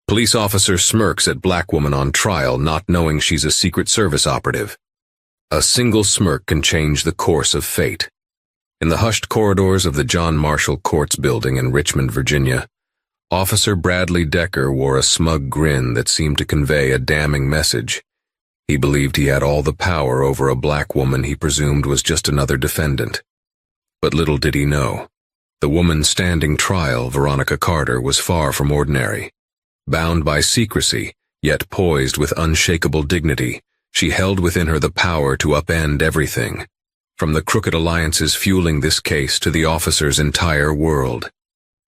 Police officer smirks at black woman on trial, not knowing she's a Secret Service operative. A single smirk can change the course of fate. In the hushed corridors of the John Marshall Courts building in Richmond, Virginia, Officer Bradley Decker wore a smug grin that seemed to convey a damning message. He believed he had all the power over a black woman he presumed was just another defendant. But little did he know, the woman standing trial, Veronica Carter, was far from ordinary. Bound by secrecy, yet poised with unshakable dignity, she held within her the power to upend everything, from the crooked alliances fueling this case to the officer's entire world.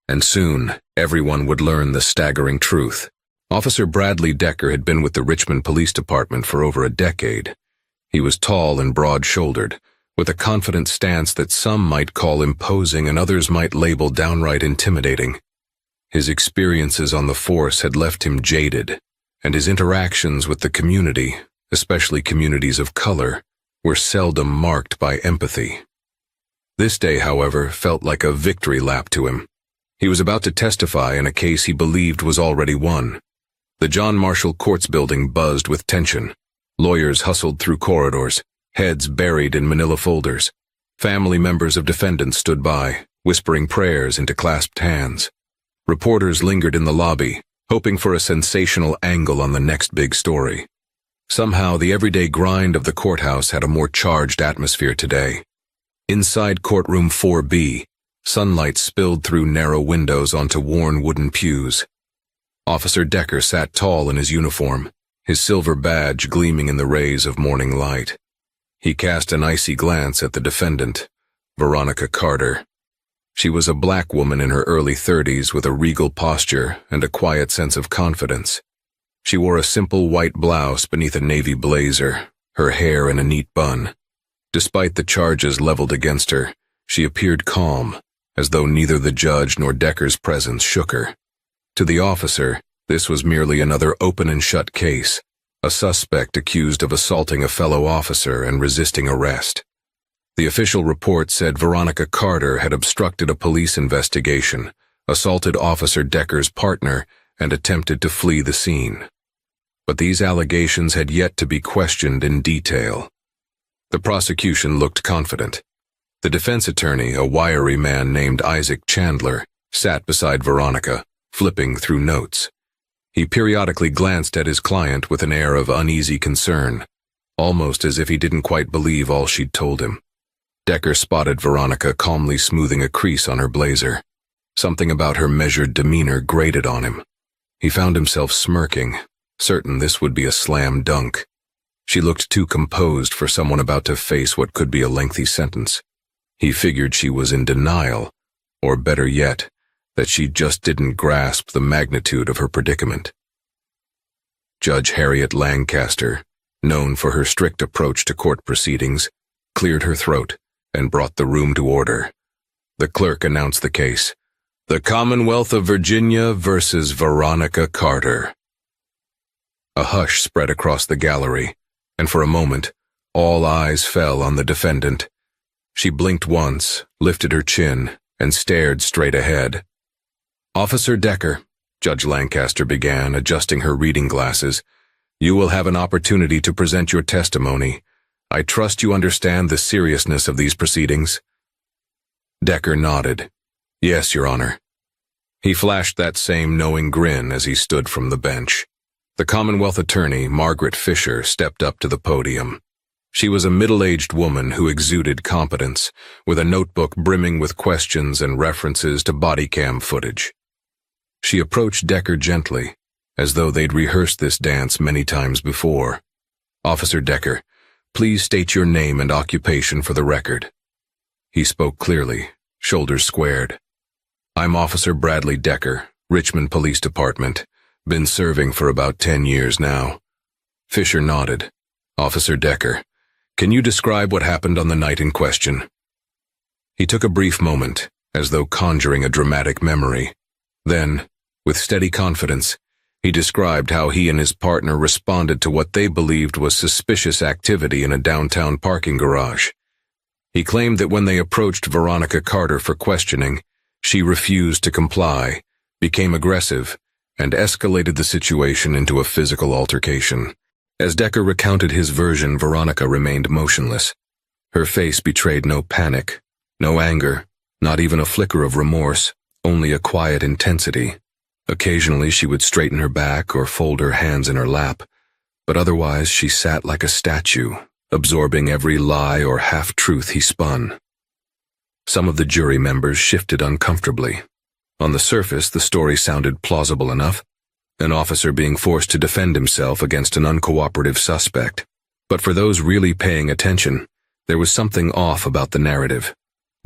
And soon, everyone would learn the staggering truth. Officer Bradley Decker had been with the Richmond Police Department for over a decade. He was tall and broad-shouldered, with a confident stance that some might call imposing and others might label downright intimidating. His experiences on the force had left him jaded, and his interactions with the community, especially communities of color, were seldom marked by empathy. This day, however, felt like a victory lap to him. He was about to testify in a case he believed was already won. The John Marshall Courts building buzzed with tension. Lawyers hustled through corridors, heads buried in manila folders. Family members of defendants stood by, whispering prayers into clasped hands. Reporters lingered in the lobby, hoping for a sensational angle on the next big story. Somehow, the everyday grind of the courthouse had a more charged atmosphere today. Inside courtroom 4B, sunlight spilled through narrow windows onto worn wooden pews. Officer Decker sat tall in his uniform, his silver badge gleaming in the rays of morning light. He cast an icy glance at the defendant, Veronica Carter. She was a black woman in her early 30s with a regal posture and a quiet sense of confidence. She wore a simple white blouse beneath a navy blazer, her hair in a neat bun. Despite the charges leveled against her, she appeared calm, as though neither the judge nor Decker's presence shook her. To the officer, this was merely another open and shut case, a suspect accused of assaulting a fellow officer and resisting arrest. The official report said Veronica Carter had obstructed a police investigation, assaulted Officer Decker's partner, and attempted to flee the scene. But these allegations had yet to be questioned in detail. The prosecution looked confident. The defense attorney, a wiry man named Isaac Chandler, sat beside Veronica, flipping through notes. He periodically glanced at his client with an air of uneasy concern, almost as if he didn't quite believe all she'd told him. Decker spotted Veronica calmly smoothing a crease on her blazer. Something about her measured demeanor grated on him. He found himself smirking, certain this would be a slam dunk. She looked too composed for someone about to face what could be a lengthy sentence. He figured she was in denial, or better yet, that she just didn't grasp the magnitude of her predicament. Judge Harriet Lancaster, known for her strict approach to court proceedings, cleared her throat and brought the room to order. The clerk announced the case. The Commonwealth of Virginia versus Veronica Carter. A hush spread across the gallery, and for a moment, all eyes fell on the defendant. She blinked once, lifted her chin, and stared straight ahead. Officer Decker, Judge Lancaster began, adjusting her reading glasses, you will have an opportunity to present your testimony. I trust you understand the seriousness of these proceedings. Decker nodded. Yes, Your Honor. He flashed that same knowing grin as he stood from the bench. The Commonwealth attorney, Margaret Fisher, stepped up to the podium. She was a middle-aged woman who exuded competence, with a notebook brimming with questions and references to body cam footage. She approached Decker gently, as though they'd rehearsed this dance many times before. Officer Decker, please state your name and occupation for the record. He spoke clearly, shoulders squared. I'm Officer Bradley Decker, Richmond Police Department. Been serving for about 10 years now. Fisher nodded. Officer Decker, can you describe what happened on the night in question? He took a brief moment, as though conjuring a dramatic memory. Then, with steady confidence, he described how he and his partner responded to what they believed was suspicious activity in a downtown parking garage. He claimed that when they approached Veronica Carter for questioning, she refused to comply, became aggressive, and escalated the situation into a physical altercation. As Decker recounted his version, Veronica remained motionless. Her face betrayed no panic, no anger, not even a flicker of remorse, only a quiet intensity. Occasionally she would straighten her back or fold her hands in her lap, but otherwise she sat like a statue, absorbing every lie or half-truth he spun. Some of the jury members shifted uncomfortably. On the surface, the story sounded plausible enough, an officer being forced to defend himself against an uncooperative suspect. But for those really paying attention, there was something off about the narrative.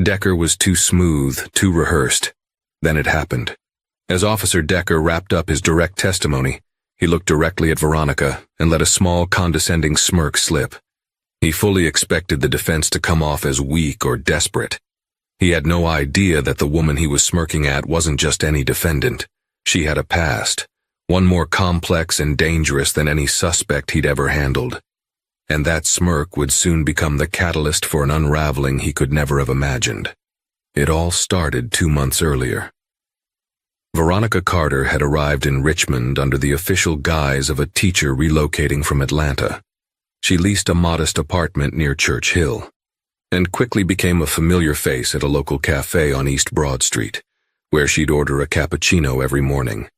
Decker was too smooth, too rehearsed. Then it happened. As Officer Decker wrapped up his direct testimony, he looked directly at Veronica and let a small, condescending smirk slip. He fully expected the defense to come off as weak or desperate. He had no idea that the woman he was smirking at wasn't just any defendant. She had a past, one more complex and dangerous than any suspect he'd ever handled. And that smirk would soon become the catalyst for an unraveling he could never have imagined. It all started 2 months earlier. Veronica Carter had arrived in Richmond under the official guise of a teacher relocating from Atlanta. She leased a modest apartment near Church Hill, and quickly became a familiar face at a local cafe on East Broad Street, where she'd order a cappuccino every morning.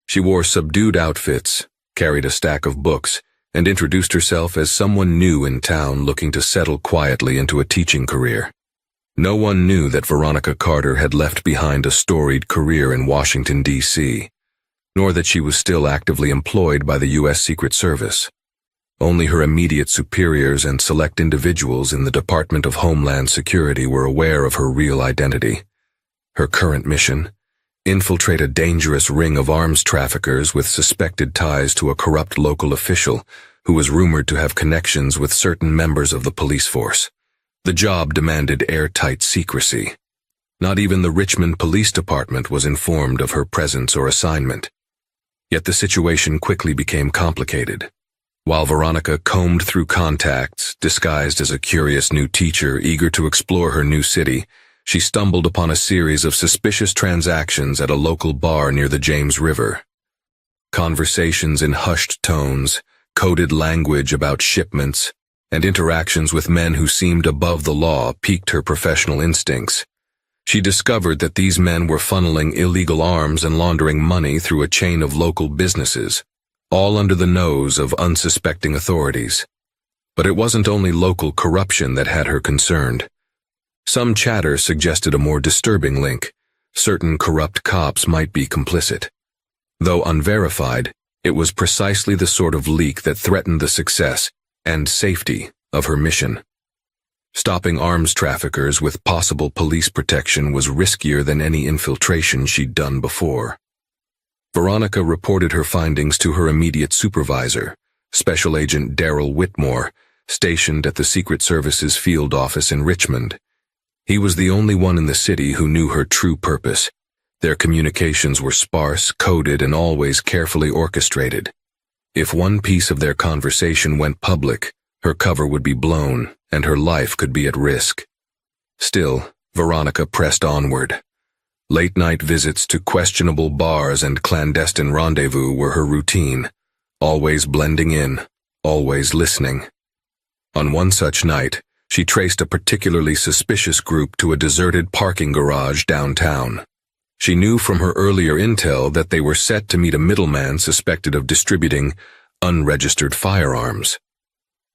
She wore subdued outfits, carried a stack of books, and introduced herself as someone new in town looking to settle quietly into a teaching career. No one knew that Veronica Carter had left behind a storied career in Washington, D.C., nor that she was still actively employed by the U.S. Secret Service. Only her immediate superiors and select individuals in the Department of Homeland Security were aware of her real identity. Her current mission: infiltrate a dangerous ring of arms traffickers with suspected ties to a corrupt local official who was rumored to have connections with certain members of the police force. The job demanded airtight secrecy. Not even the Richmond Police Department was informed of her presence or assignment. Yet the situation quickly became complicated. While Veronica combed through contacts, disguised as a curious new teacher eager to explore her new city, she stumbled upon a series of suspicious transactions at a local bar near the James River. Conversations in hushed tones, coded language about shipments, and interactions with men who seemed above the law piqued her professional instincts. She discovered that these men were funneling illegal arms and laundering money through a chain of local businesses, all under the nose of unsuspecting authorities. But it wasn't only local corruption that had her concerned. Some chatter suggested a more disturbing link. Certain corrupt cops might be complicit. Though unverified, it was precisely the sort of leak that threatened the success and safety of her mission. Stopping arms traffickers with possible police protection was riskier than any infiltration she'd done before. Veronica reported her findings to her immediate supervisor, Special Agent Darrell Whitmore, stationed at the Secret Service's field office in Richmond. He was the only one in the city who knew her true purpose. Their communications were sparse, coded, and always carefully orchestrated. If one piece of their conversation went public, her cover would be blown, and her life could be at risk. Still, Veronica pressed onward. Late-night visits to questionable bars and clandestine rendezvous were her routine, always blending in, always listening. On one such night, she traced a particularly suspicious group to a deserted parking garage downtown. She knew from her earlier intel that they were set to meet a middleman suspected of distributing unregistered firearms.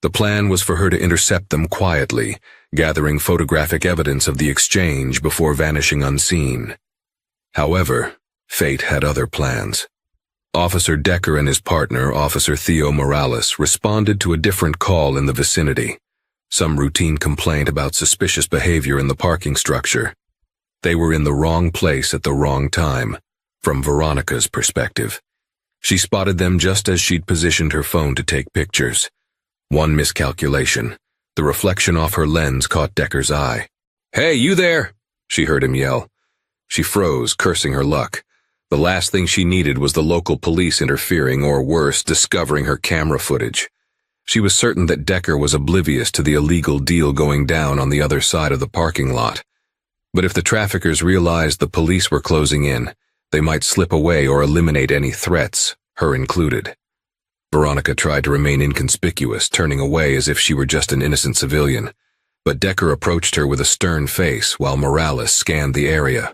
The plan was for her to intercept them quietly, gathering photographic evidence of the exchange before vanishing unseen. However, fate had other plans. Officer Decker and his partner, Officer Theo Morales, responded to a different call in the vicinity. Some routine complaint about suspicious behavior in the parking structure. They were in the wrong place at the wrong time, from Veronica's perspective. She spotted them just as she'd positioned her phone to take pictures. One miscalculation. The reflection off her lens caught Decker's eye. "Hey, you there!" she heard him yell. She froze, cursing her luck. The last thing she needed was the local police interfering or, worse, discovering her camera footage. She was certain that Decker was oblivious to the illegal deal going down on the other side of the parking lot. But if the traffickers realized the police were closing in, They might slip away or eliminate any threats, her included. Veronica tried to remain inconspicuous, turning away as if she were just an innocent civilian, but Decker approached her with a stern face while Morales scanned the area.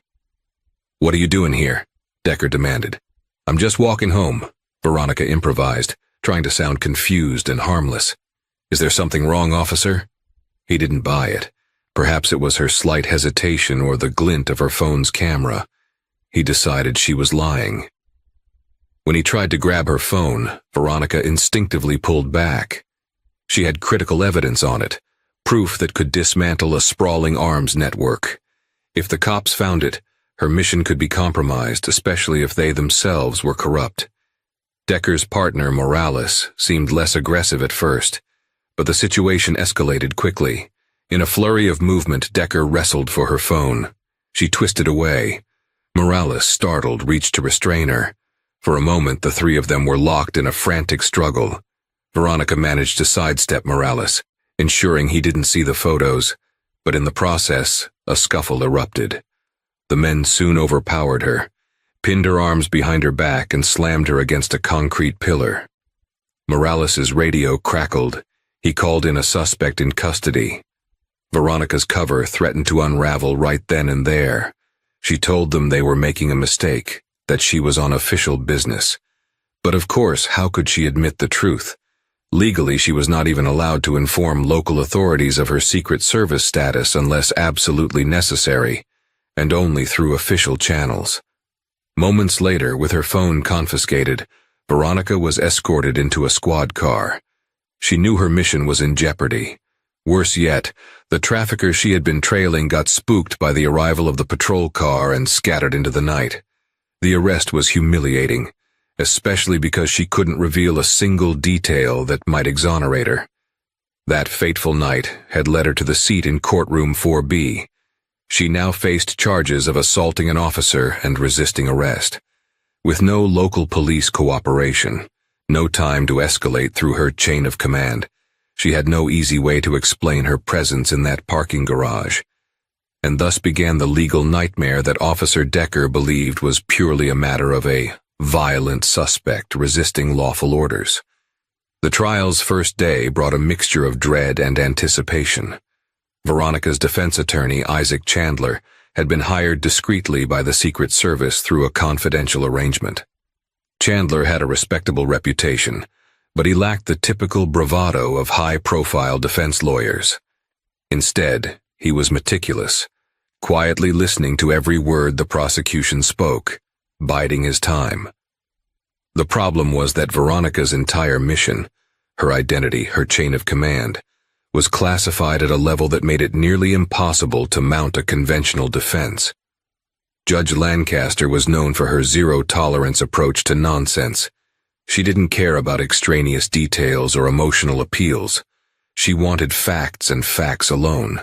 "What are you doing here?" Decker demanded. "I'm just walking home," Veronica improvised, trying to sound confused and harmless. "Is there something wrong, officer?" He didn't buy it. Perhaps it was her slight hesitation or the glint of her phone's camera. He decided she was lying. When he tried to grab her phone, Veronica instinctively pulled back. She had critical evidence on it, proof that could dismantle a sprawling arms network. If the cops found it, her mission could be compromised, especially if they themselves were corrupt. Decker's partner, Morales, seemed less aggressive at first, but the situation escalated quickly. In a flurry of movement, Decker wrestled for her phone. She twisted away. Morales, startled, reached to restrain her. For a moment, the three of them were locked in a frantic struggle. Veronica managed to sidestep Morales, ensuring he didn't see the photos, but in the process, a scuffle erupted. The men soon overpowered her, pinned her arms behind her back, and slammed her against a concrete pillar. Morales's radio crackled. He called in a suspect in custody. Veronica's cover threatened to unravel right then and there. She told them they were making a mistake, that she was on official business. But of course, how could she admit the truth? Legally, she was not even allowed to inform local authorities of her Secret Service status unless absolutely necessary, and only through official channels. Moments later, with her phone confiscated, Veronica was escorted into a squad car. She knew her mission was in jeopardy. Worse yet, the traffickers she had been trailing got spooked by the arrival of the patrol car and scattered into the night. The arrest was humiliating, especially because she couldn't reveal a single detail that might exonerate her. That fateful night had led her to the seat in courtroom 4B. She now faced charges of assaulting an officer and resisting arrest. With no local police cooperation, no time to escalate through her chain of command, she had no easy way to explain her presence in that parking garage. And thus began the legal nightmare that Officer Decker believed was purely a matter of a violent suspect resisting lawful orders. The trial's first day brought a mixture of dread and anticipation. Veronica's defense attorney, Isaac Chandler, had been hired discreetly by the Secret Service through a confidential arrangement. Chandler had a respectable reputation, but he lacked the typical bravado of high-profile defense lawyers. Instead, he was meticulous, quietly listening to every word the prosecution spoke, biding his time. The problem was that Veronica's entire mission, her identity, her chain of command, was classified at a level that made it nearly impossible to mount a conventional defense. Judge Lancaster was known for her zero-tolerance approach to nonsense. She didn't care about extraneous details or emotional appeals. She wanted facts and facts alone.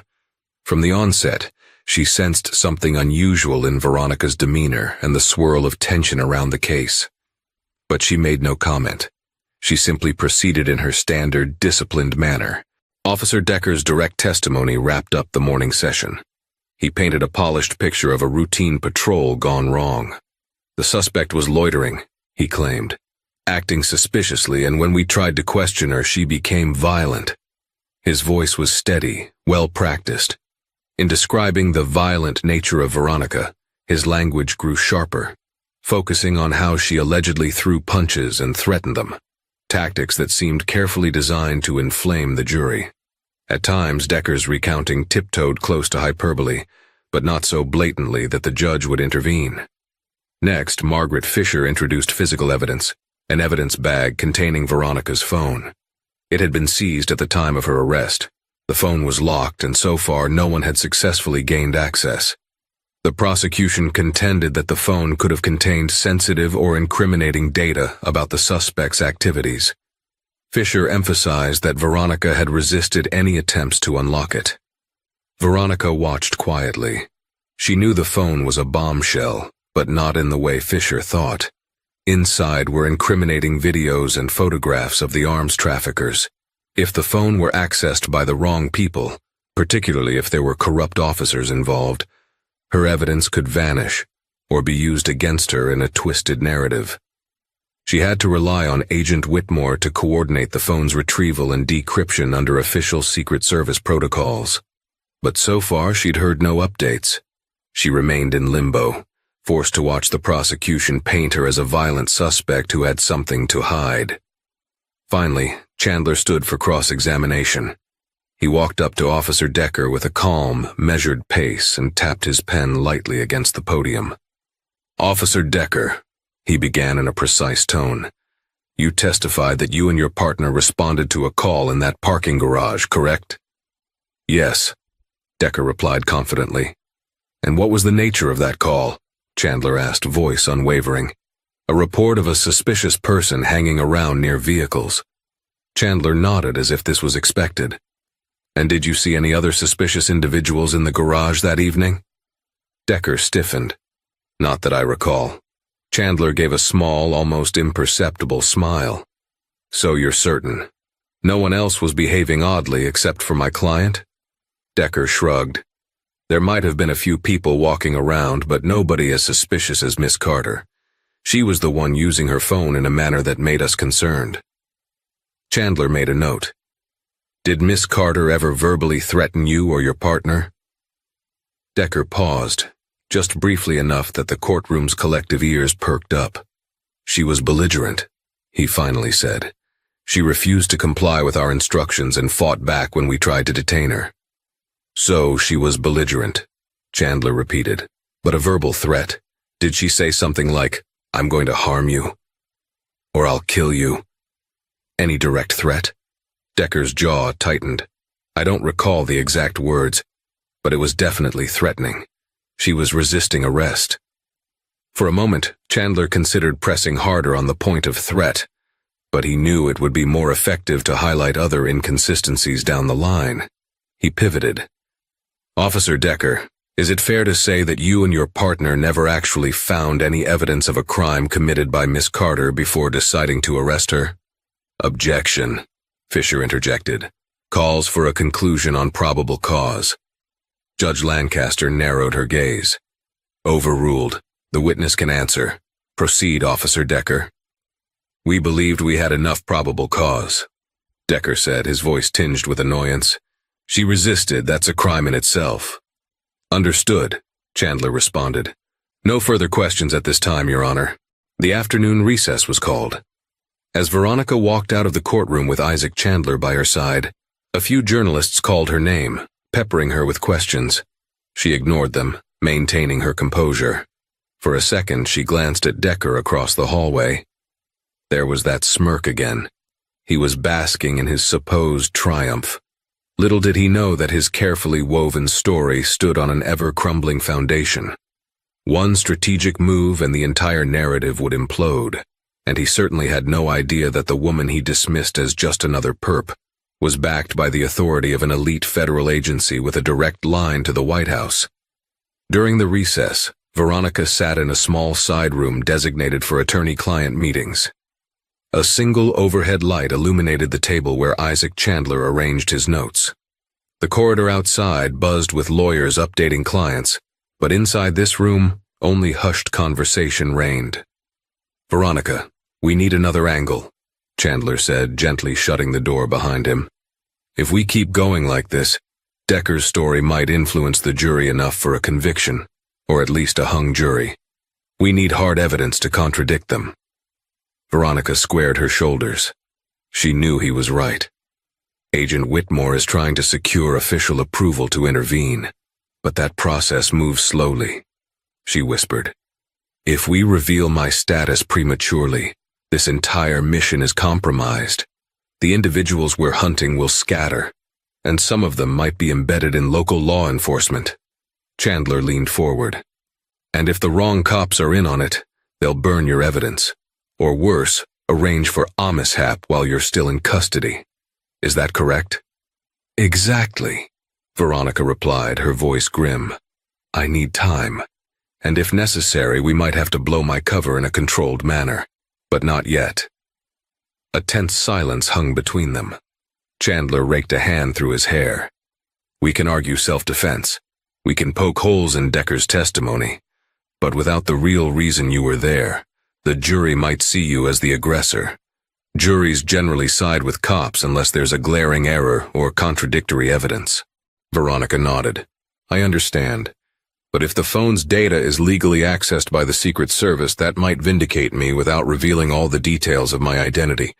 From the onset, she sensed something unusual in Veronica's demeanor and the swirl of tension around the case. But she made no comment. She simply proceeded in her standard, disciplined manner. Officer Decker's direct testimony wrapped up the morning session. He painted a polished picture of a routine patrol gone wrong. The suspect was loitering, he claimed, acting suspiciously, and when we tried to question her, she became violent. His voice was steady, well-practiced. In describing the violent nature of Veronica, his language grew sharper, focusing on how she allegedly threw punches and threatened them, tactics that seemed carefully designed to inflame the jury. At times, Decker's recounting tiptoed close to hyperbole, but not so blatantly that the judge would intervene. Next, Margaret Fisher introduced physical evidence, an evidence bag containing Veronica's phone. It had been seized at the time of her arrest. The phone was locked, and so far no one had successfully gained access. The prosecution contended that the phone could have contained sensitive or incriminating data about the suspect's activities. Fisher emphasized that Veronica had resisted any attempts to unlock it. Veronica watched quietly. She knew the phone was a bombshell, but not in the way Fisher thought. Inside were incriminating videos and photographs of the arms traffickers. If the phone were accessed by the wrong people, particularly if there were corrupt officers involved, her evidence could vanish. or be used against her in a twisted narrative. She had to rely on Agent Whitmore to coordinate the phone's retrieval and decryption under official Secret Service protocols. But so far she'd heard no updates. She remained in limbo, forced to watch the prosecution paint her as a violent suspect who had something to hide. Finally, Chandler stood for cross-examination. He walked up to Officer Decker with a calm, measured pace and tapped his pen lightly against the podium. "Officer Decker," he began in a precise tone, "you testified that you and your partner responded to a call in that parking garage, correct?" "Yes," Decker replied confidently. "And what was the nature of that call?" Chandler asked, voice unwavering. "A report of a suspicious person hanging around near vehicles." Chandler nodded as if this was expected. "And did you see any other suspicious individuals in the garage that evening?" Decker stiffened. "Not that I recall." Chandler gave a small, almost imperceptible smile. "So you're certain? No one else was behaving oddly except for my client?" Decker shrugged. "There might have been a few people walking around, but nobody as suspicious as Miss Carter. She was the one using her phone in a manner that made us concerned." Chandler made a note. "Did Miss Carter ever verbally threaten you or your partner?" Decker paused, just briefly enough that the courtroom's collective ears perked up. "She was belligerent," he finally said. "She refused to comply with our instructions and fought back when we tried to detain her." "So she was belligerent," Chandler repeated. "But a verbal threat? Did she say something like, 'I'm going to harm you'? Or 'I'll kill you'? Any direct threat?" Decker's jaw tightened. "I don't recall the exact words, but it was definitely threatening. She was resisting arrest." For a moment, Chandler considered pressing harder on the point of threat, but he knew it would be more effective to highlight other inconsistencies down the line. He pivoted. "Officer Decker, is it fair to say that you and your partner never actually found any evidence of a crime committed by Miss Carter before deciding to arrest her?" "Objection," Fisher interjected. "Calls for a conclusion on probable cause." Judge Lancaster narrowed her gaze. "Overruled. The witness can answer. Proceed, Officer Decker." "We believed we had enough probable cause," Decker said, his voice tinged with annoyance. "She resisted, that's a crime in itself." "Understood," Chandler responded. "No further questions at this time, Your Honor." The afternoon recess was called. As Veronica walked out of the courtroom with Isaac Chandler by her side, a few journalists called her name, peppering her with questions. She ignored them, maintaining her composure. For a second, she glanced at Decker across the hallway. There was that smirk again. He was basking in his supposed triumph. Little did he know that his carefully woven story stood on an ever-crumbling foundation. One strategic move and the entire narrative would implode, and he certainly had no idea that the woman he dismissed as just another perp was backed by the authority of an elite federal agency with a direct line to the White House. During the recess, Veronica sat in a small side room designated for attorney-client meetings. A single overhead light illuminated the table where Isaac Chandler arranged his notes. The corridor outside buzzed with lawyers updating clients, but inside this room, only hushed conversation reigned. "Veronica, we need another angle," Chandler said, gently shutting the door behind him. "If we keep going like this, Decker's story might influence the jury enough for a conviction, or at least a hung jury. We need hard evidence to contradict them." Veronica squared her shoulders. She knew he was right. Agent Whitmore is trying to secure official approval to intervene, but that process moves slowly. She whispered, "If we reveal my status prematurely, this entire mission is compromised. The individuals we're hunting will scatter, and some of them might be embedded in local law enforcement." Chandler leaned forward. "And if the wrong cops are in on it, they'll burn your evidence. Or worse, arrange for a mishap while you're still in custody. Is that correct?" "Exactly," Veronica replied, her voice grim. "I need time, and if necessary, we might have to blow my cover in a controlled manner, but not yet." A tense silence hung between them. Chandler raked a hand through his hair. "We can argue self-defense. We can poke holes in Decker's testimony. But without the real reason you were there, the jury might see you as the aggressor. Juries generally side with cops unless there's a glaring error or contradictory evidence. Veronica nodded. I understand. But if the phone's data is legally accessed by the Secret Service, that might vindicate me without revealing all the details of my identity.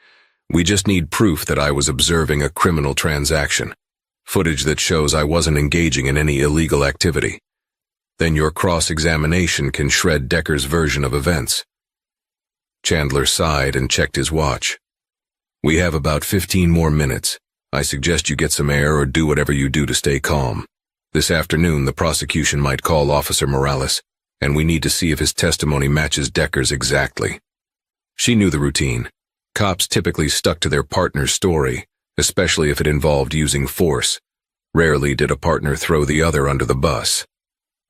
We just need proof that I was observing a criminal transaction. Footage that shows I wasn't engaging in any illegal activity. Then your cross-examination can shred Decker's version of events. Chandler sighed and checked his watch. We have about 15 more minutes. I suggest you get some air or do whatever you do to stay calm. This afternoon, the prosecution might call Officer Morales, and we need to see if his testimony matches Decker's exactly. She knew the routine. Cops typically stuck to their partner's story, especially if it involved using force. Rarely did a partner throw the other under the bus.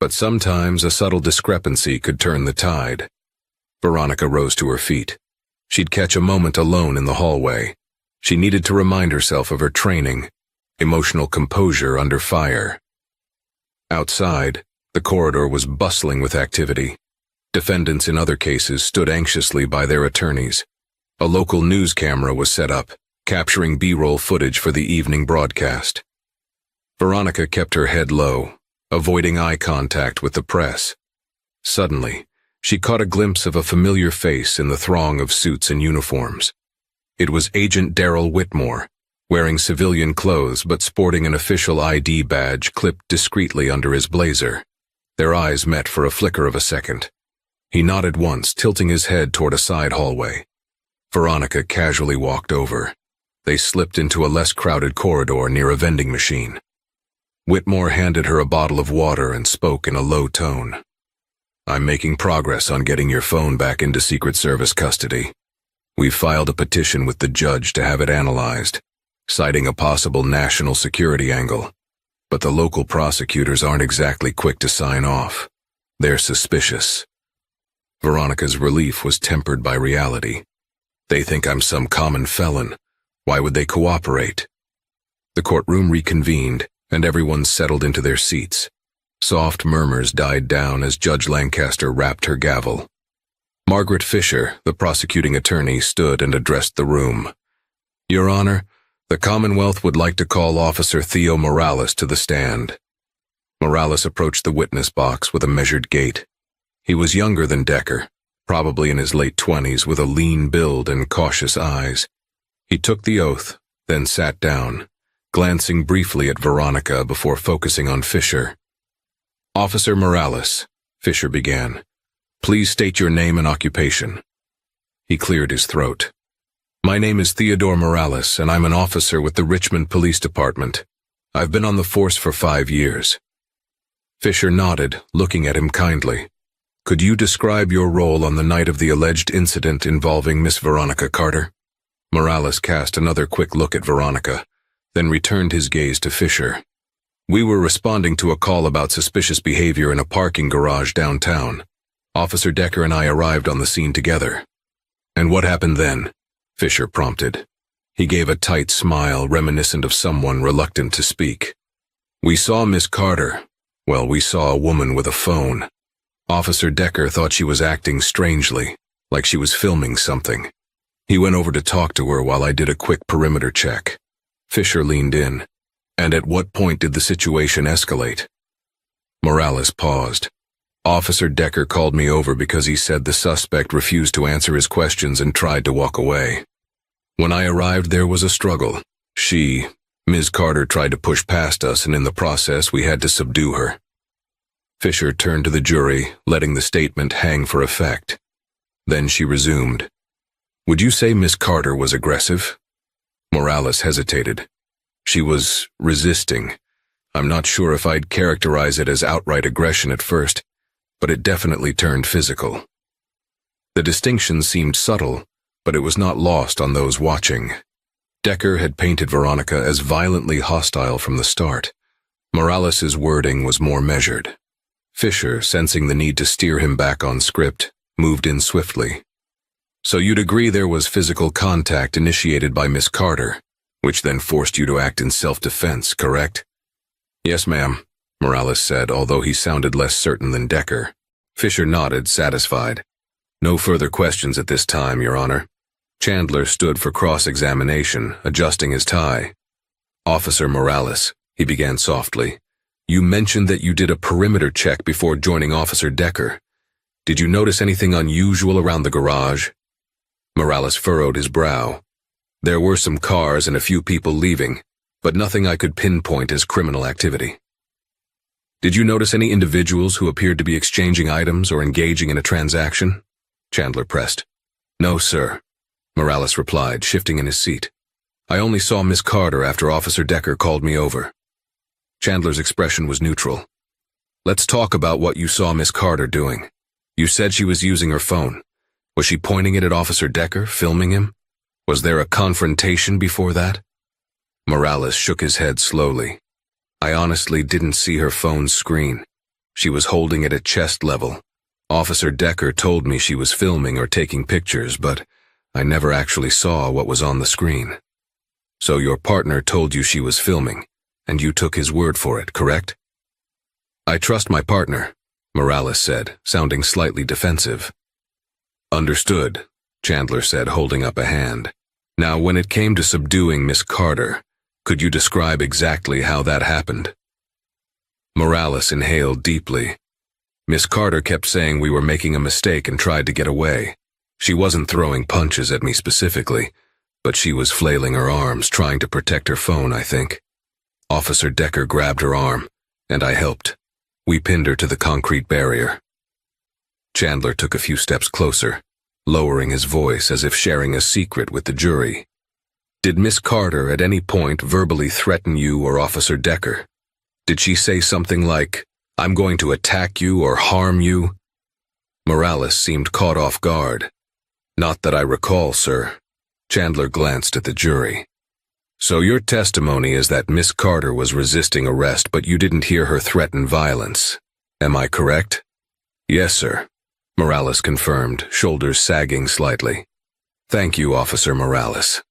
But sometimes a subtle discrepancy could turn the tide. Veronica rose to her feet. She'd catch a moment alone in the hallway. She needed to remind herself of her training, emotional composure under fire. Outside, the corridor was bustling with activity. Defendants in other cases stood anxiously by their attorneys. A local news camera was set up, capturing B-roll footage for the evening broadcast. Veronica kept her head low, avoiding eye contact with the press. Suddenly, she caught a glimpse of a familiar face in the throng of suits and uniforms. It was Agent Darrell Whitmore, wearing civilian clothes but sporting an official ID badge clipped discreetly under his blazer. Their eyes met for a flicker of a second. He nodded once, tilting his head toward a side hallway. Veronica casually walked over. They slipped into a less crowded corridor near a vending machine. Whitmore handed her a bottle of water and spoke in a low tone. I'm making progress on getting your phone back into Secret Service custody. We've filed a petition with the judge to have it analyzed, citing a possible national security angle. But the local prosecutors aren't exactly quick to sign off. They're suspicious. Veronica's relief was tempered by reality. They think I'm some common felon. Why would they cooperate? The courtroom reconvened, and everyone settled into their seats. Soft murmurs died down as Judge Lancaster rapped her gavel. Margaret Fisher, the prosecuting attorney, stood and addressed the room. Your Honor, the Commonwealth would like to call Officer Theo Morales to the stand. Morales approached the witness box with a measured gait. He was younger than Decker, probably in his late 20s, with a lean build and cautious eyes. He took the oath, then sat down, glancing briefly at Veronica before focusing on Fisher. Officer Morales, Fisher began. Please state your name and occupation. He cleared his throat. My name is Theodore Morales, and I'm an officer with the Richmond Police Department. I've been on the force for 5 years. Fisher nodded, looking at him kindly. Could you describe your role on the night of the alleged incident involving Miss Veronica Carter? Morales cast another quick look at Veronica, then returned his gaze to Fisher. We were responding to a call about suspicious behavior in a parking garage downtown. Officer Decker and I arrived on the scene together. And what happened then? Fisher prompted. He gave a tight smile reminiscent of someone reluctant to speak. We saw Miss Carter. Well, we saw a woman with a phone. Officer Decker thought she was acting strangely, like she was filming something. He went over to talk to her while I did a quick perimeter check. Fisher leaned in. And at what point did the situation escalate? Morales paused. Officer Decker called me over because he said the suspect refused to answer his questions and tried to walk away. When I arrived, there was a struggle. Ms. Carter, tried to push past us, and in the process, we had to subdue her. Fisher turned to the jury, letting the statement hang for effect. Then she resumed. Would you say Miss Carter was aggressive? Morales hesitated. She was resisting. I'm not sure if I'd characterize it as outright aggression at first, but it definitely turned physical. The distinction seemed subtle, but it was not lost on those watching. Decker had painted Veronica as violently hostile from the start. Morales's wording was more measured. Fisher, sensing the need to steer him back on script, moved in swiftly. So you'd agree there was physical contact initiated by Miss Carter, which then forced you to act in self-defense, correct? Yes, ma'am, Morales said, although he sounded less certain than Decker. Fisher nodded, satisfied. No further questions at this time, Your Honor. Chandler stood for cross-examination, adjusting his tie. Officer Morales, he began softly, you mentioned that you did a perimeter check before joining Officer Decker. Did you notice anything unusual around the garage? Morales furrowed his brow. There were some cars and a few people leaving, but nothing I could pinpoint as criminal activity. Did you notice any individuals who appeared to be exchanging items or engaging in a transaction? Chandler pressed. No, sir, Morales replied, shifting in his seat. I only saw Miss Carter after Officer Decker called me over. Chandler's expression was neutral. Let's talk about what you saw Miss Carter doing. You said she was using her phone. Was she pointing it at Officer Decker, filming him? Was there a confrontation before that? Morales shook his head slowly. I honestly didn't see her phone's screen. She was holding it at chest level. Officer Decker told me she was filming or taking pictures, but I never actually saw what was on the screen. So your partner told you she was filming, and you took his word for it, correct? I trust my partner, Morales said, sounding slightly defensive. Understood, Chandler said, holding up a hand. Now, when it came to subduing Miss Carter, could you describe exactly how that happened? Morales inhaled deeply. Miss Carter kept saying we were making a mistake and tried to get away. She wasn't throwing punches at me specifically, but she was flailing her arms, trying to protect her phone, I think. Officer Decker grabbed her arm, and I helped. We pinned her to the concrete barrier. Chandler took a few steps closer, lowering his voice as if sharing a secret with the jury. Did Miss Carter at any point verbally threaten you or Officer Decker? Did she say something like, I'm going to attack you or harm you? Morales seemed caught off guard. Not that I recall, sir. Chandler glanced at the jury. So your testimony is that Miss Carter was resisting arrest, but you didn't hear her threaten violence. Am I correct? Yes, sir, Morales confirmed, shoulders sagging slightly. Thank you, Officer Morales.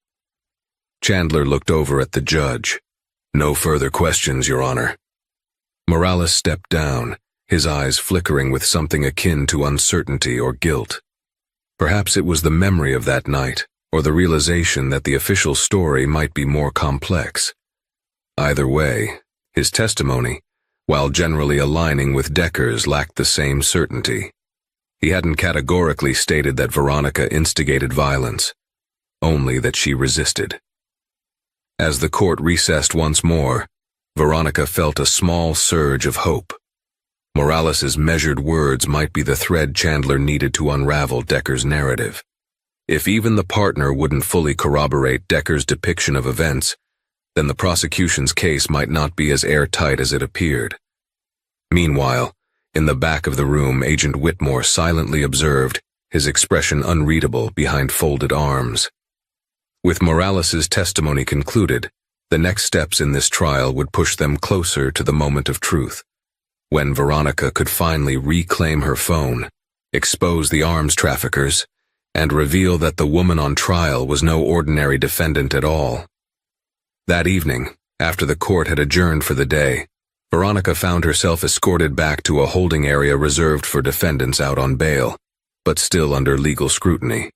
Chandler looked over at the judge. No further questions, Your Honor. Morales stepped down, his eyes flickering with something akin to uncertainty or guilt. Perhaps it was the memory of that night, or the realization that the official story might be more complex. Either way, his testimony, while generally aligning with Decker's, lacked the same certainty. He hadn't categorically stated that Veronica instigated violence, only that she resisted. As the court recessed once more, Veronica felt a small surge of hope. Morales's measured words might be the thread Chandler needed to unravel Decker's narrative. If even the partner wouldn't fully corroborate Decker's depiction of events, then the prosecution's case might not be as airtight as it appeared. Meanwhile, in the back of the room, Agent Whitmore silently observed, his expression unreadable behind folded arms. With Morales's testimony concluded, the next steps in this trial would push them closer to the moment of truth, when Veronica could finally reclaim her phone, expose the arms traffickers, and reveal that the woman on trial was no ordinary defendant at all. That evening, after the court had adjourned for the day, Veronica found herself escorted back to a holding area reserved for defendants out on bail, but still under legal scrutiny.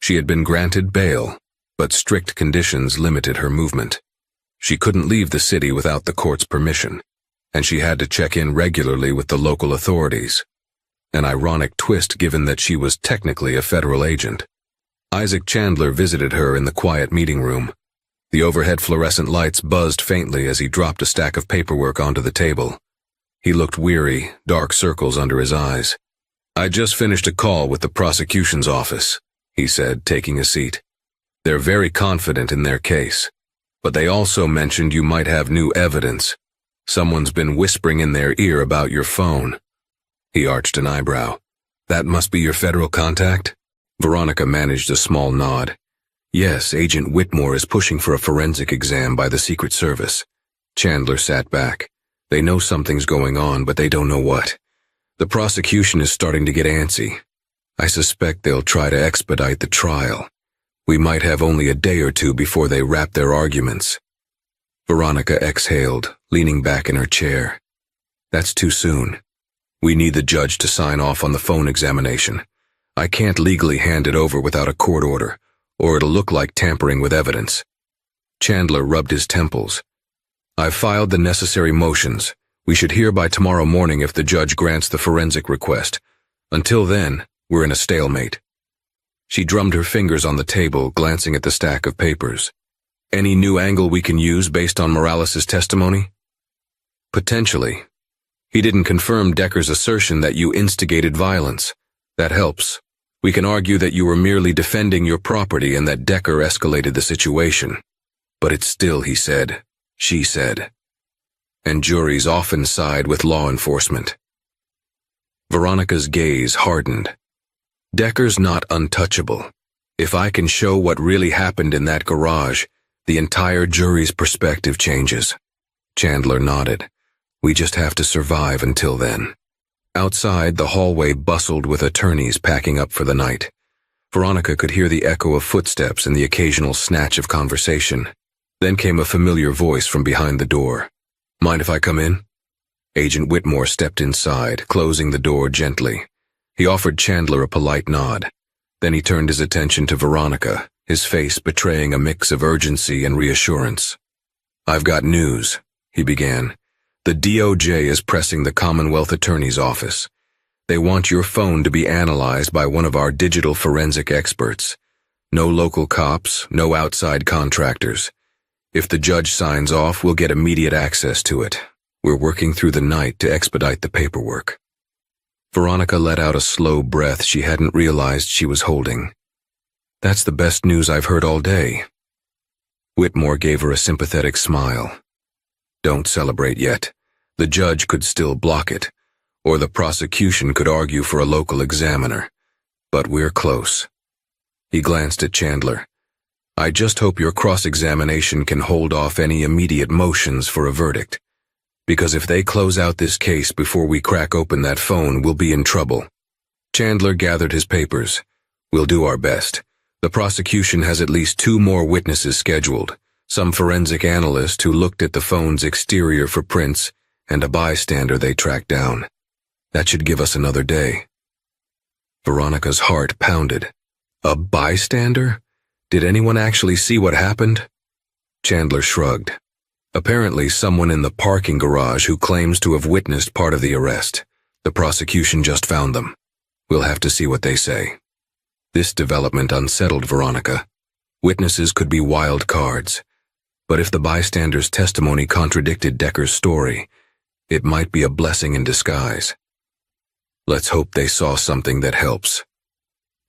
She had been granted bail, but strict conditions limited her movement. She couldn't leave the city without the court's permission, and she had to check in regularly with the local authorities. An ironic twist given that she was technically a federal agent. Isaac Chandler visited her in the quiet meeting room. The overhead fluorescent lights buzzed faintly as he dropped a stack of paperwork onto the table. He looked weary, dark circles under his eyes. I just finished a call with the prosecution's office, he said, taking a seat. They're very confident in their case, but they also mentioned you might have new evidence. Someone's been whispering in their ear about your phone. He arched an eyebrow. That must be your federal contact? Veronica managed a small nod. Yes, Agent Whitmore is pushing for a forensic exam by the Secret Service. Chandler sat back. They know something's going on, but they don't know what. The prosecution is starting to get antsy. I suspect they'll try to expedite the trial. We might have only a day or two before they wrap their arguments. Veronica exhaled, leaning back in her chair. That's too soon. We need the judge to sign off on the phone examination. I can't legally hand it over without a court order, or it'll look like tampering with evidence. Chandler rubbed his temples. I've filed the necessary motions. We should hear by tomorrow morning if the judge grants the forensic request. Until then, we're in a stalemate. She drummed her fingers on the table, glancing at the stack of papers. Any new angle we can use based on Morales' testimony? Potentially. He didn't confirm Decker's assertion that you instigated violence. That helps. We can argue that you were merely defending your property and that Decker escalated the situation. But it's still, he said, she said. And juries often side with law enforcement. Veronica's gaze hardened. Decker's not untouchable. If I can show what really happened in that garage, the entire jury's perspective changes. Chandler nodded. We just have to survive until then. Outside, the hallway bustled with attorneys packing up for the night. Veronica could hear the echo of footsteps and the occasional snatch of conversation. Then came a familiar voice from behind the door. Mind if I come in? Agent Whitmore stepped inside, closing the door gently. He offered Chandler a polite nod. Then he turned his attention to Veronica, his face betraying a mix of urgency and reassurance. I've got news, he began. The DOJ is pressing the Commonwealth Attorney's Office. They want your phone to be analyzed by one of our digital forensic experts. No local cops, no outside contractors. If the judge signs off, we'll get immediate access to it. We're working through the night to expedite the paperwork. Veronica let out a slow breath she hadn't realized she was holding. That's the best news I've heard all day. Whitmore gave her a sympathetic smile. Don't celebrate yet. The judge could still block it, or the prosecution could argue for a local examiner. But we're close. He glanced at Chandler. I just hope your cross-examination can hold off any immediate motions for a verdict. Because if they close out this case before we crack open that phone, we'll be in trouble. Chandler gathered his papers. We'll do our best. The prosecution has at least 2 more witnesses scheduled. Some forensic analyst who looked at the phone's exterior for prints, and a bystander they tracked down. That should give us another day. Veronica's heart pounded. A bystander? Did anyone actually see what happened? Chandler shrugged. Apparently someone in the parking garage who claims to have witnessed part of the arrest. The prosecution just found them. We'll have to see what they say. This development unsettled Veronica. Witnesses could be wild cards. But if the bystander's testimony contradicted Decker's story, it might be a blessing in disguise. Let's hope they saw something that helps.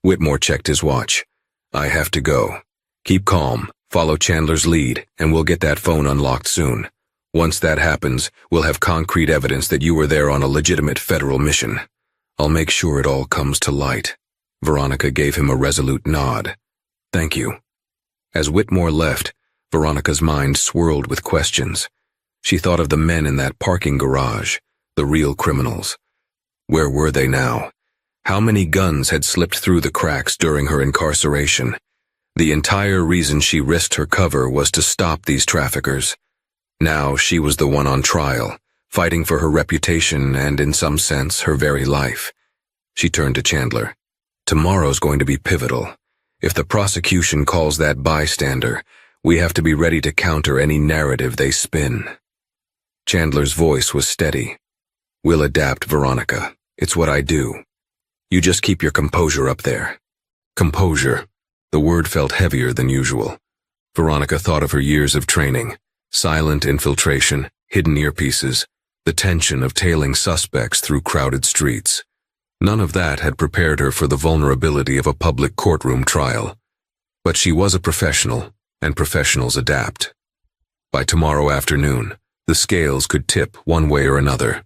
Whitmore checked his watch. I have to go. Keep calm, follow Chandler's lead, and we'll get that phone unlocked soon. Once that happens, we'll have concrete evidence that you were there on a legitimate federal mission. I'll make sure it all comes to light. Veronica gave him a resolute nod. Thank you. As Whitmore left, Veronica's mind swirled with questions. She thought of the men in that parking garage, the real criminals. Where were they now? How many guns had slipped through the cracks during her incarceration? The entire reason she risked her cover was to stop these traffickers. Now she was the one on trial, fighting for her reputation and, in some sense, her very life. She turned to Chandler. Tomorrow's going to be pivotal. If the prosecution calls that bystander, we have to be ready to counter any narrative they spin. Chandler's voice was steady. We'll adapt, Veronica. It's what I do. You just keep your composure up there. Composure. The word felt heavier than usual. Veronica thought of her years of training, silent infiltration, hidden earpieces, the tension of tailing suspects through crowded streets. None of that had prepared her for the vulnerability of a public courtroom trial. But she was a professional, and professionals adapt. By tomorrow afternoon, the scales could tip one way or another.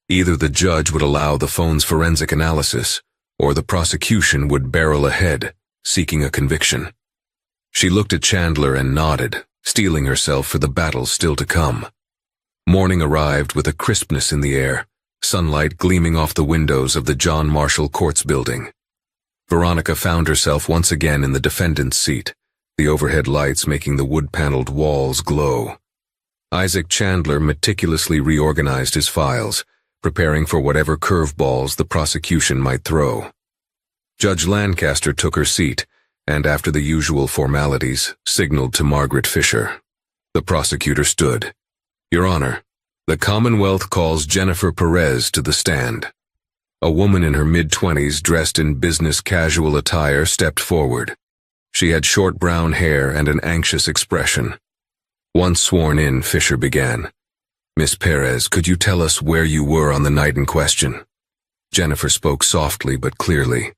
Either the judge would allow the phone's forensic analysis, or the prosecution would barrel ahead, seeking a conviction. She looked at Chandler and nodded, steeling herself for the battle still to come. Morning arrived with a crispness in the air, sunlight gleaming off the windows of the John Marshall Courts building. Veronica found herself once again in the defendant's seat, the overhead lights making the wood-paneled walls glow. Isaac Chandler meticulously reorganized his files, preparing for whatever curveballs the prosecution might throw. Judge Lancaster took her seat and, after the usual formalities, signaled to Margaret Fisher. The prosecutor stood. "Your Honor, the Commonwealth calls Jennifer Perez to the stand." A woman in her mid-20s, dressed in business casual attire, stepped forward. She had short brown hair and an anxious expression. Once sworn in, Fisher began. "Miss Perez, could you tell us where you were on the night in question?" Jennifer spoke softly but clearly.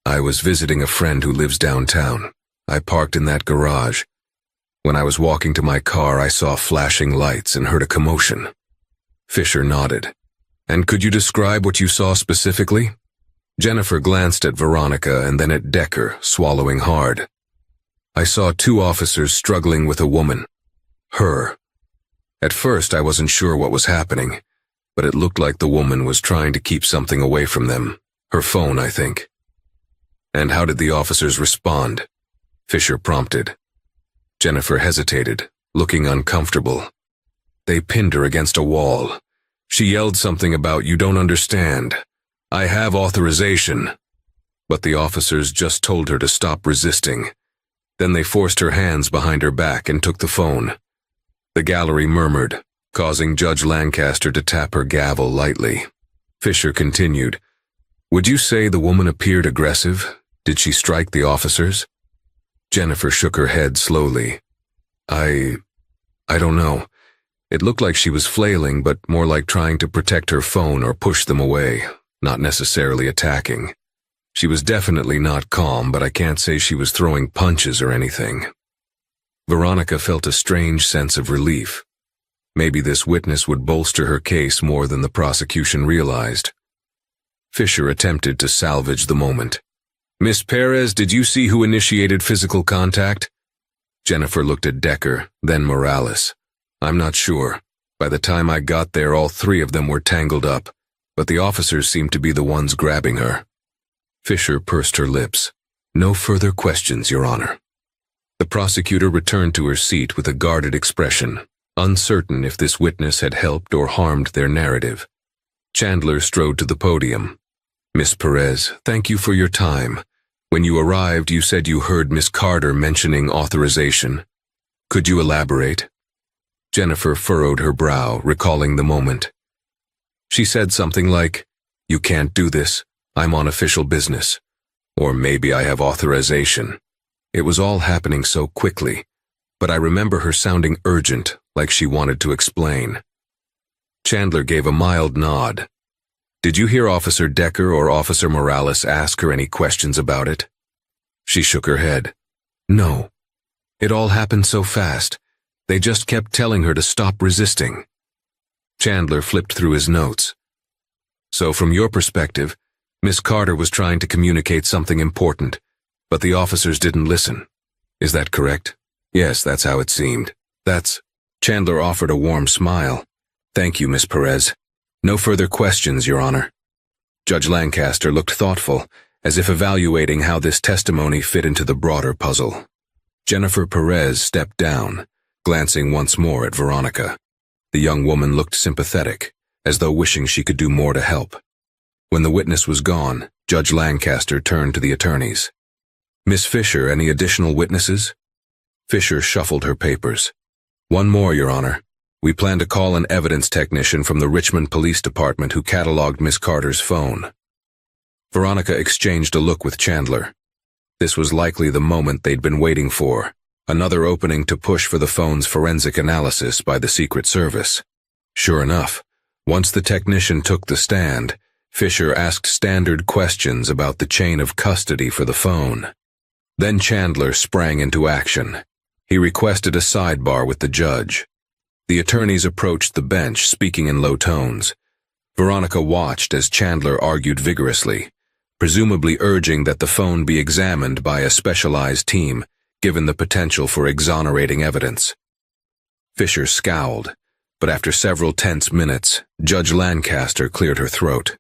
"I was visiting a friend who lives downtown. I parked in that garage. When I was walking to my car, I saw flashing lights and heard a commotion." Fisher nodded. "And could you describe what you saw specifically?" Jennifer glanced at Veronica and then at Decker, swallowing hard. "I saw two officers struggling with a woman. Her. At first, I wasn't sure what was happening, but it looked like the woman was trying to keep something away from them. Her phone, I think." "And how did the officers respond?" Fisher prompted. Jennifer hesitated, looking uncomfortable. "They pinned her against a wall. She yelled something about, 'You don't understand. I have authorization.' But the officers just told her to stop resisting. Then they forced her hands behind her back and took the phone." The gallery murmured, causing Judge Lancaster to tap her gavel lightly. Fisher continued. "Would you say the woman appeared aggressive? Did she strike the officers?" Jennifer shook her head slowly. I don't know. It looked like she was flailing, but more like trying to protect her phone or push them away, not necessarily attacking. She was definitely not calm, but I can't say she was throwing punches or anything." Veronica felt a strange sense of relief. Maybe this witness would bolster her case more than the prosecution realized. Fisher attempted to salvage the moment. "Miss Perez, did you see who initiated physical contact?" Jennifer looked at Decker, then Morales. "I'm not sure. By the time I got there, all three of them were tangled up, but the officers seemed to be the ones grabbing her." Fisher pursed her lips. "No further questions, Your Honor." The prosecutor returned to her seat with a guarded expression, uncertain if this witness had helped or harmed their narrative. Chandler strode to the podium. "Miss Perez, thank you for your time. When you arrived, you said you heard Miss Carter mentioning authorization. Could you elaborate?" Jennifer furrowed her brow, recalling the moment. She said something like, "You can't do this. I'm on official business." Or maybe I have authorization. It was all happening so quickly, but I remember her sounding urgent, like she wanted to explain. Chandler gave a mild nod. "Did you hear Officer Decker or Officer Morales ask her any questions about it?" She shook her head. "No. It all happened so fast. They just kept telling her to stop resisting." Chandler flipped through his notes. "So from your perspective, Miss Carter was trying to communicate something important, but the officers didn't listen. Is that correct?" "Yes, that's how it seemed. That's—" Chandler offered a warm smile. "Thank you, Miss Perez. No further questions, Your Honor." Judge Lancaster looked thoughtful, as if evaluating how this testimony fit into the broader puzzle. Jennifer Perez stepped down, glancing once more at Veronica. The young woman looked sympathetic, as though wishing she could do more to help. When the witness was gone, Judge Lancaster turned to the attorneys. "Miss Fisher, any additional witnesses?" Fisher shuffled her papers. "One more, Your Honor. We plan to call an evidence technician from the Richmond Police Department who cataloged Miss Carter's phone." Veronica exchanged a look with Chandler. This was likely the moment they'd been waiting for, another opening to push for the phone's forensic analysis by the Secret Service. Sure enough, once the technician took the stand, Fisher asked standard questions about the chain of custody for the phone. Then Chandler sprang into action. He requested a sidebar with the judge. The attorneys approached the bench, speaking in low tones. Veronica watched as Chandler argued vigorously, presumably urging that the phone be examined by a specialized team, given the potential for exonerating evidence. Fisher scowled, but after several tense minutes, Judge Lancaster cleared her throat.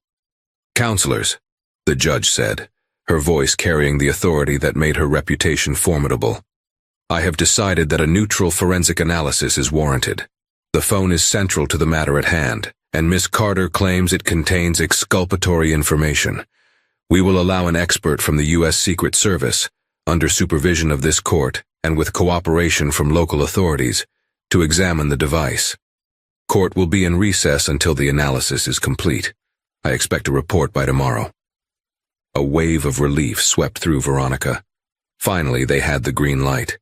"Counselors," the judge said, her voice carrying the authority that made her reputation formidable, "I have decided that a neutral forensic analysis is warranted. The phone is central to the matter at hand, and Miss Carter claims it contains exculpatory information. We will allow an expert from the U.S. Secret Service, under supervision of this court and with cooperation from local authorities, to examine the device. Court will be in recess until the analysis is complete. I expect a report by tomorrow. A wave of relief swept through Veronica. Finally, they had the green light.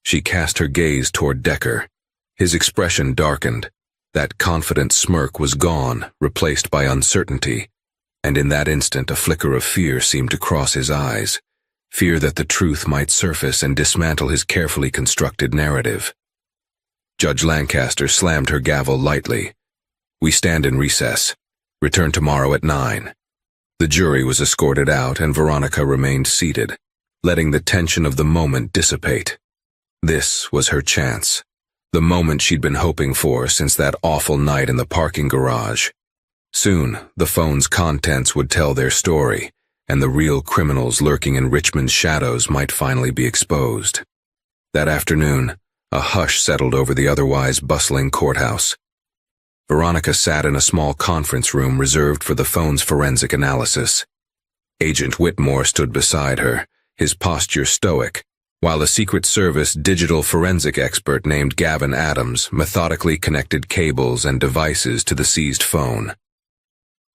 She cast her gaze toward Decker. His expression darkened. That confident smirk was gone, replaced by uncertainty. And in that instant, a flicker of fear seemed to cross his eyes. Fear that the truth might surface and dismantle his carefully constructed narrative. Judge Lancaster slammed her gavel lightly. We stand in recess. Return tomorrow at 9. The jury was escorted out and Veronica remained seated, letting the tension of the moment dissipate. This was her chance. The moment she'd been hoping for since that awful night in the parking garage. Soon, the phone's contents would tell their story, and the real criminals lurking in Richmond's shadows might finally be exposed. That afternoon, a hush settled over the otherwise bustling courthouse. Veronica sat in a small conference room reserved for the phone's forensic analysis. Agent Whitmore stood beside her, his posture stoic, while a Secret Service digital forensic expert named Gavin Adams methodically connected cables and devices to the seized phone.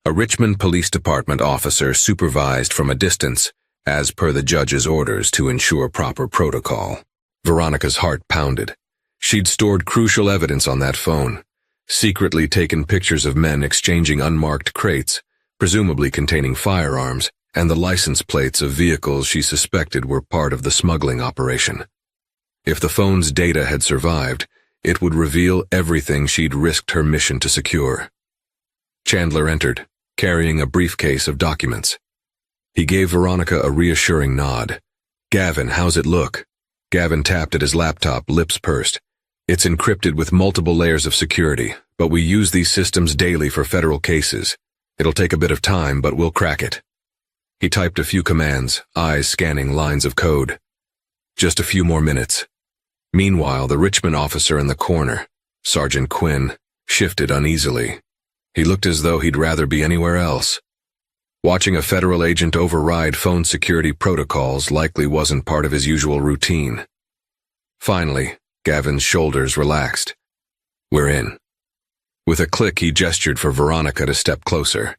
A Richmond Police Department officer supervised from a distance, as per the judge's orders to ensure proper protocol. Veronica's heart pounded. She'd stored crucial evidence on that phone, secretly taken pictures of men exchanging unmarked crates, presumably containing firearms, and the license plates of vehicles she suspected were part of the smuggling operation. If the phone's data had survived, it would reveal everything she'd risked her mission to secure. Chandler entered, carrying a briefcase of documents. He gave Veronica a reassuring nod. "Gavin, how's it look?" Gavin tapped at his laptop, lips pursed. "It's encrypted with multiple layers of security, but we use these systems daily for federal cases. It'll take a bit of time, but we'll crack it." He typed a few commands, eyes scanning lines of code. Just a few more minutes. Meanwhile, the Richmond officer in the corner, Sergeant Quinn, shifted uneasily. He looked as though he'd rather be anywhere else. Watching a federal agent override phone security protocols likely wasn't part of his usual routine. Finally, Gavin's shoulders relaxed. "We're in." With a click, he gestured for Veronica to step closer.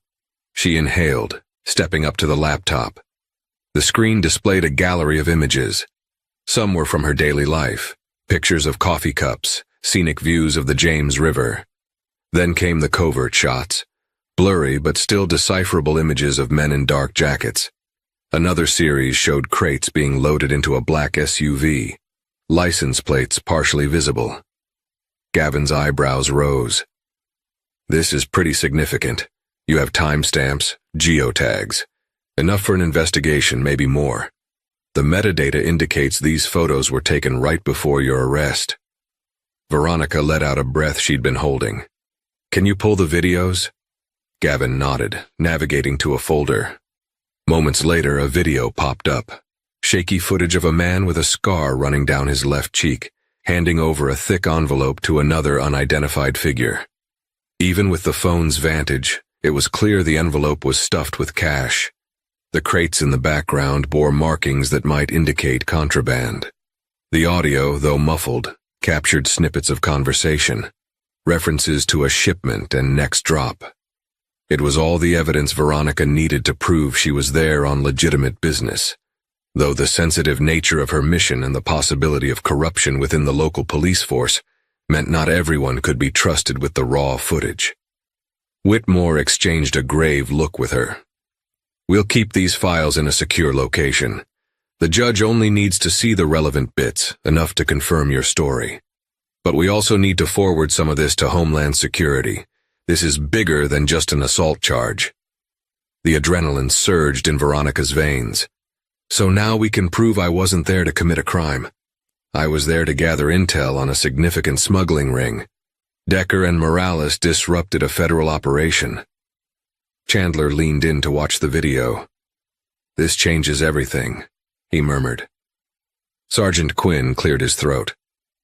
She inhaled, stepping up to the laptop. The screen displayed a gallery of images. Some were from her daily life, pictures of coffee cups, scenic views of the James River. Then came the covert shots, blurry but still decipherable images of men in dark jackets. Another series showed crates being loaded into a black SUV, license plates partially visible. Gavin's eyebrows rose. "This is pretty significant. You have timestamps, geotags. Enough for an investigation, maybe more. The metadata indicates these photos were taken right before your arrest." Veronica let out a breath she'd been holding. "Can you pull the videos?" Gavin nodded, navigating to a folder. Moments later, a video popped up. Shaky footage of a man with a scar running down his left cheek, handing over a thick envelope to another unidentified figure. Even with the phone's vantage, it was clear the envelope was stuffed with cash. The crates in the background bore markings that might indicate contraband. The audio, though muffled, captured snippets of conversation, references to a shipment and next drop. It was all the evidence Veronica needed to prove she was there on legitimate business, though the sensitive nature of her mission and the possibility of corruption within the local police force meant not everyone could be trusted with the raw footage. Whitmore exchanged a grave look with her. "We'll keep these files in a secure location. The judge only needs to see the relevant bits, enough to confirm your story. But we also need to forward some of this to Homeland Security. This is bigger than just an assault charge." The adrenaline surged in Veronica's veins. "So now we can prove I wasn't there to commit a crime. I was there to gather intel on a significant smuggling ring. Decker and Morales disrupted a federal operation." Chandler leaned in to watch the video. "This changes everything," he murmured. Sergeant Quinn cleared his throat.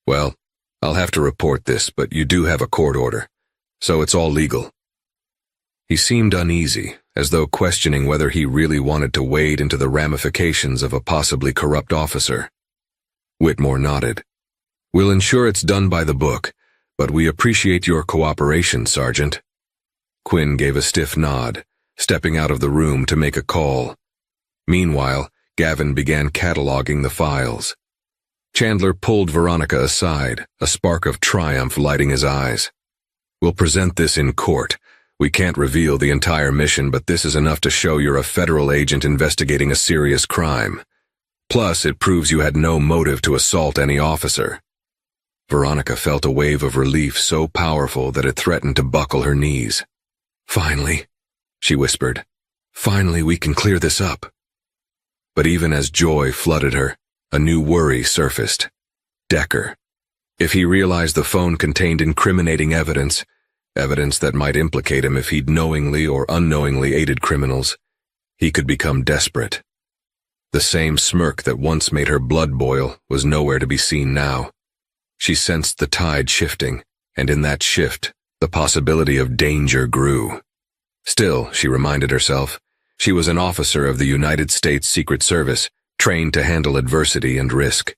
"Well, I'll have to report this, but you do have a court order, so it's all legal. He seemed uneasy, as though questioning whether he really wanted to wade into the ramifications of a possibly corrupt officer. Whitmore nodded. We'll ensure it's done by the book, but we appreciate your cooperation, Sergeant. Quinn gave a stiff nod, stepping out of the room to make a call. Meanwhile, Gavin began cataloging the files. Chandler pulled Veronica aside, a spark of triumph lighting his eyes. We'll present this in court. We can't reveal the entire mission, but this is enough to show you're a federal agent investigating a serious crime. Plus, it proves you had no motive to assault any officer. Veronica felt a wave of relief so powerful that it threatened to buckle her knees. Finally, she whispered. Finally, we can clear this up. But even as joy flooded her, a new worry surfaced. Decker. If he realized the phone contained incriminating evidence that might implicate him if he'd knowingly or unknowingly aided criminals, he could become desperate. The same smirk that once made her blood boil was nowhere to be seen now. She sensed the tide shifting, and in that shift, the possibility of danger grew. Still, she reminded herself, she was an officer of the United States Secret Service, trained to handle adversity and risk.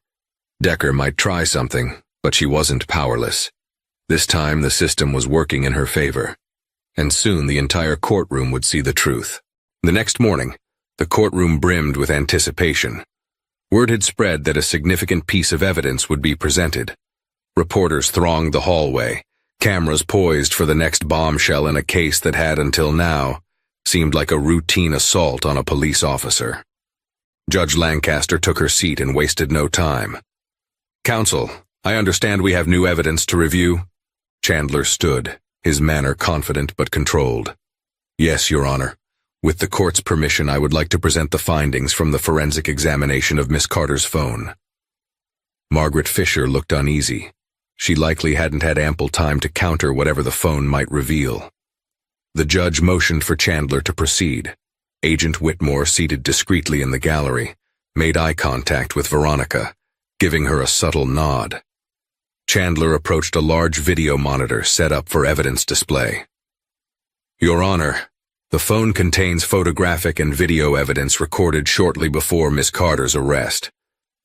Decker might try something, but she wasn't powerless. This time the system was working in her favor, and soon the entire courtroom would see the truth. The next morning, the courtroom brimmed with anticipation. Word had spread that a significant piece of evidence would be presented. Reporters thronged the hallway, cameras poised for the next bombshell in a case that had, until now, seemed like a routine assault on a police officer. Judge Lancaster took her seat and wasted no time. Counsel, I understand we have new evidence to review. Chandler stood, his manner confident but controlled. Yes, Your Honor. With the court's permission, I would like to present the findings from the forensic examination of Miss Carter's phone. Margaret Fisher looked uneasy. She likely hadn't had ample time to counter whatever the phone might reveal. The judge motioned for Chandler to proceed. Agent Whitmore, seated discreetly in the gallery, made eye contact with Veronica, giving her a subtle nod. Chandler approached a large video monitor set up for evidence display. Your Honor, the phone contains photographic and video evidence recorded shortly before Miss Carter's arrest.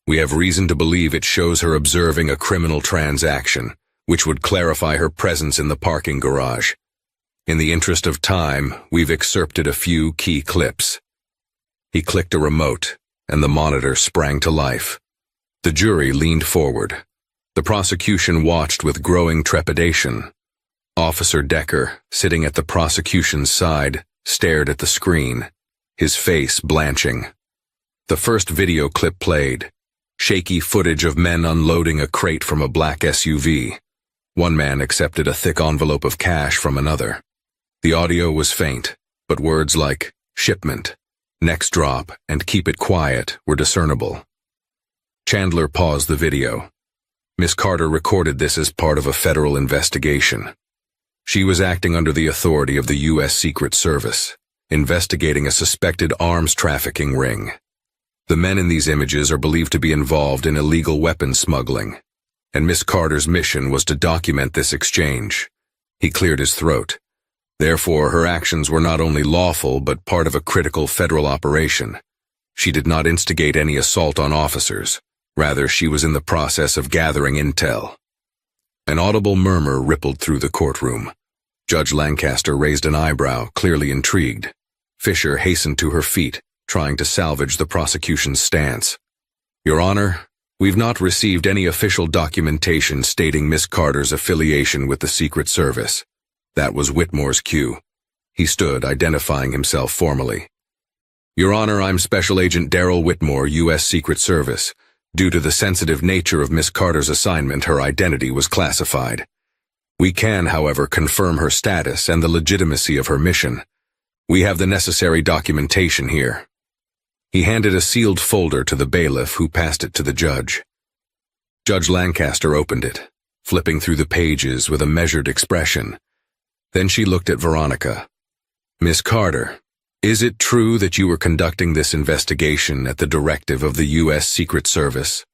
We have reason to believe it shows her observing a criminal transaction, which would clarify her presence in the parking garage. In the interest of time, we've excerpted a few key clips. He clicked a remote, and the monitor sprang to life. The jury leaned forward. The prosecution watched with growing trepidation. Officer Decker, sitting at the prosecution's side, stared at the screen, his face blanching. The first video clip played, shaky footage of men unloading a crate from a black SUV. One man accepted a thick envelope of cash from another. The audio was faint, but words like shipment, next drop, and keep it quiet were discernible. Chandler paused the video. Miss Carter recorded this as part of a federal investigation. She was acting under the authority of the U.S. Secret Service, investigating a suspected arms trafficking ring. The men in these images are believed to be involved in illegal weapons smuggling, and Miss Carter's mission was to document this exchange. He cleared his throat. Therefore, her actions were not only lawful but part of a critical federal operation. She did not instigate any assault on officers. Rather, she was in the process of gathering intel. An audible murmur rippled through the courtroom. Judge Lancaster raised an eyebrow, clearly intrigued. Fisher hastened to her feet, trying to salvage the prosecution's stance. Your Honor, we've not received any official documentation stating Miss Carter's affiliation with the Secret Service. That was Whitmore's cue. He stood, identifying himself formally. Your Honor, I'm Special Agent Darrell Whitmore, U.S. Secret Service. Due to the sensitive nature of Miss Carter's assignment, her identity was classified. We can, however, confirm her status and the legitimacy of her mission. We have the necessary documentation here. He handed a sealed folder to the bailiff, who passed it to the judge. Judge Lancaster opened it, flipping through the pages with a measured expression. Then she looked at Veronica. Miss Carter, is it true that you were conducting this investigation at the directive of the U.S. Secret Service?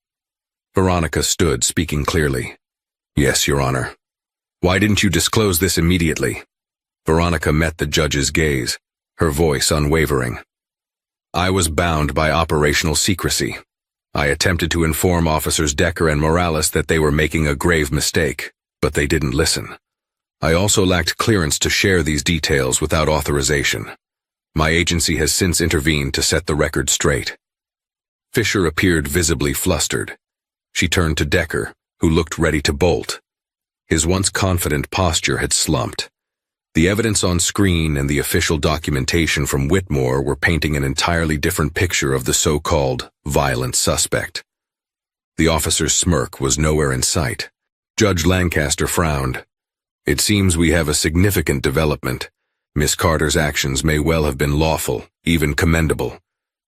Veronica stood, speaking clearly. Yes, Your Honor. Why didn't you disclose this immediately? Veronica met the judge's gaze, her voice unwavering. I was bound by operational secrecy. I attempted to inform Officers Decker and Morales that they were making a grave mistake, but they didn't listen. I also lacked clearance to share these details without authorization. My agency has since intervened to set the record straight. Fisher appeared visibly flustered. She turned to Decker, who looked ready to bolt. His once confident posture had slumped. The evidence on screen and the official documentation from Whitmore were painting an entirely different picture of the so-called violent suspect. The officer's smirk was nowhere in sight. Judge Lancaster frowned. It seems we have a significant development. Miss Carter's actions may well have been lawful, even commendable.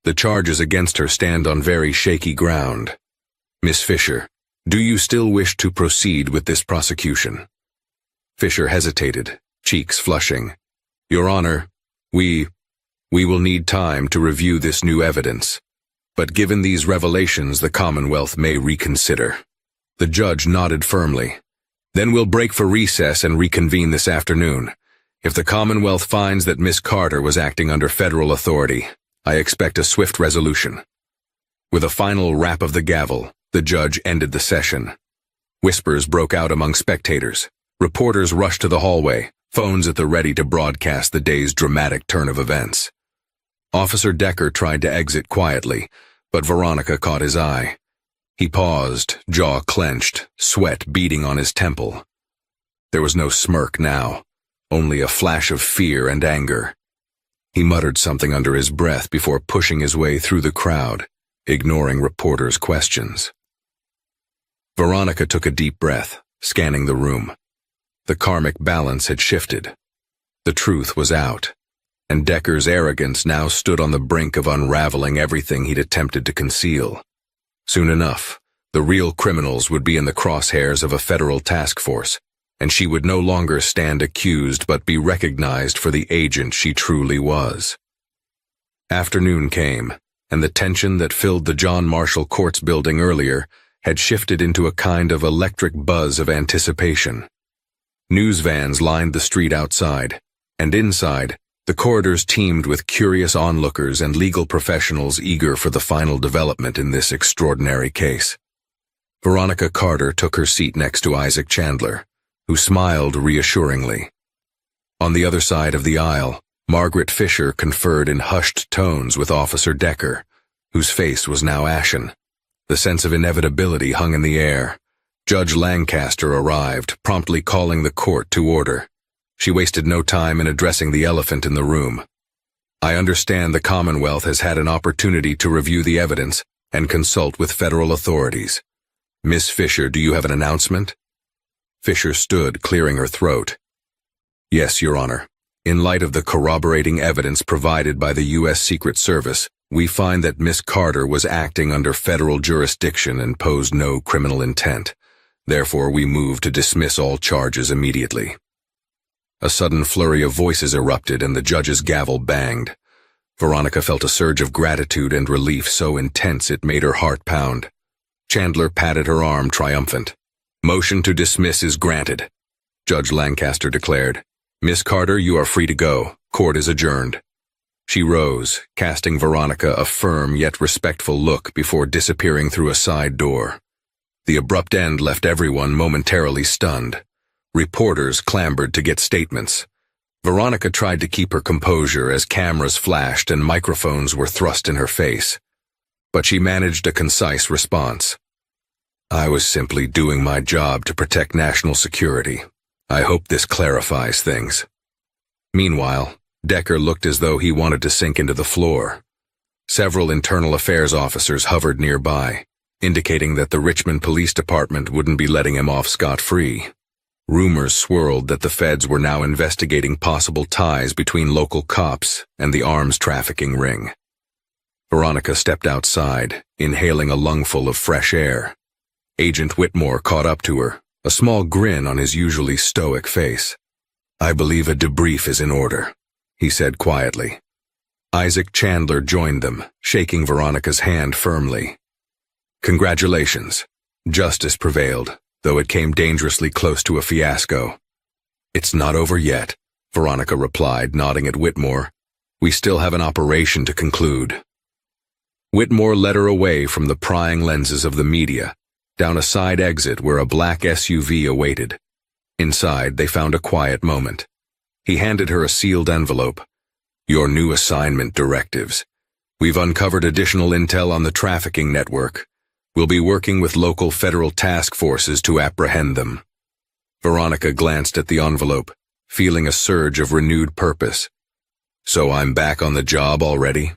The charges against her stand on very shaky ground. Miss Fisher, do you still wish to proceed with this prosecution? Fisher hesitated, cheeks flushing. Your Honor, we will need time to review this new evidence. But given these revelations, the Commonwealth may reconsider. The judge nodded firmly. Then we'll break for recess and reconvene this afternoon. If the Commonwealth finds that Miss Carter was acting under federal authority, I expect a swift resolution. With a final rap of the gavel, the judge ended the session. Whispers broke out among spectators. Reporters rushed to the hallway, phones at the ready to broadcast the day's dramatic turn of events. Officer Decker tried to exit quietly, but Veronica caught his eye. He paused, jaw clenched, sweat beading on his temple. There was no smirk now, only a flash of fear and anger. He muttered something under his breath before pushing his way through the crowd, ignoring reporters' questions. Veronica took a deep breath, scanning the room. The karmic balance had shifted. The truth was out, and Decker's arrogance now stood on the brink of unraveling everything he'd attempted to conceal. Soon enough, the real criminals would be in the crosshairs of a federal task force, and she would no longer stand accused but be recognized for the agent she truly was. Afternoon came, and the tension that filled the John Marshall Courts building earlier had shifted into a kind of electric buzz of anticipation. News vans lined the street outside, and inside, the corridors teemed with curious onlookers and legal professionals eager for the final development in this extraordinary case. Veronica Carter took her seat next to Isaac Chandler, who smiled reassuringly. On the other side of the aisle, Margaret Fisher conferred in hushed tones with Officer Decker, whose face was now ashen. The sense of inevitability hung in the air. Judge Lancaster arrived, promptly calling the court to order. She wasted no time in addressing the elephant in the room. I understand the Commonwealth has had an opportunity to review the evidence and consult with federal authorities. Miss Fisher, do you have an announcement? Fisher stood, clearing her throat. Yes, Your Honor. In light of the corroborating evidence provided by the U.S. Secret Service, we find that Miss Carter was acting under federal jurisdiction and posed no criminal intent. Therefore, we move to dismiss all charges immediately. A sudden flurry of voices erupted and the judge's gavel banged. Veronica felt a surge of gratitude and relief so intense it made her heart pound. Chandler patted her arm, triumphant. Motion to dismiss is granted, Judge Lancaster declared. Miss Carter, you are free to go. Court is adjourned. She rose, casting Veronica a firm yet respectful look before disappearing through a side door. The abrupt end left everyone momentarily stunned. Reporters clambered to get statements. Veronica tried to keep her composure as cameras flashed and microphones were thrust in her face. But she managed a concise response. I was simply doing my job to protect national security. I hope this clarifies things. Meanwhile, Decker looked as though he wanted to sink into the floor. Several internal affairs officers hovered nearby, indicating that the Richmond Police Department wouldn't be letting him off scot-free. Rumors swirled that the feds were now investigating possible ties between local cops and the arms trafficking ring. Veronica stepped outside, inhaling a lungful of fresh air. Agent Whitmore caught up to her, a small grin on his usually stoic face. I believe a debrief is in order, he said quietly. Isaac Chandler joined them, shaking Veronica's hand firmly. Congratulations. Justice prevailed. though it came dangerously close to a fiasco. "It's not over yet," Veronica replied, nodding at Whitmore. "We still have an operation to conclude." Whitmore led her away from the prying lenses of the media, down a side exit where a black SUV awaited. Inside, they found a quiet moment. He handed her a sealed envelope. "Your new assignment directives. We've uncovered additional intel on the trafficking network. We'll be working with local federal task forces to apprehend them." Veronica glanced at the envelope, feeling a surge of renewed purpose. "So I'm back on the job already?"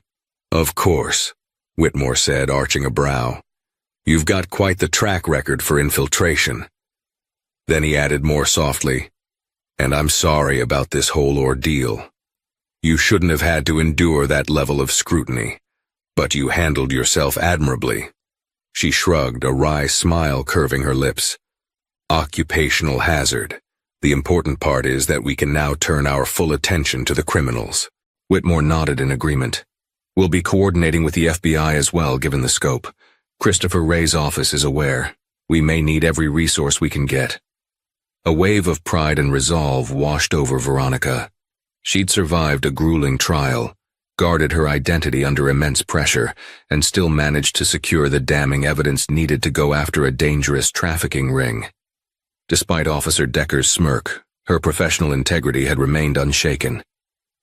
"Of course," Whitmore said, arching a brow. "You've got quite the track record for infiltration." Then he added more softly, "And I'm sorry about this whole ordeal. You shouldn't have had to endure that level of scrutiny, but you handled yourself admirably." She shrugged, a wry smile curving her lips. "Occupational hazard. The important part is that we can now turn our full attention to the criminals." Whitmore nodded in agreement. "We'll be coordinating with the FBI as well, given the scope. Christopher Wray's office is aware. We may need every resource we can get." A wave of pride and resolve washed over Veronica. She'd survived a grueling trial, guarded her identity under immense pressure, and still managed to secure the damning evidence needed to go after a dangerous trafficking ring. Despite Officer Decker's smirk, her professional integrity had remained unshaken.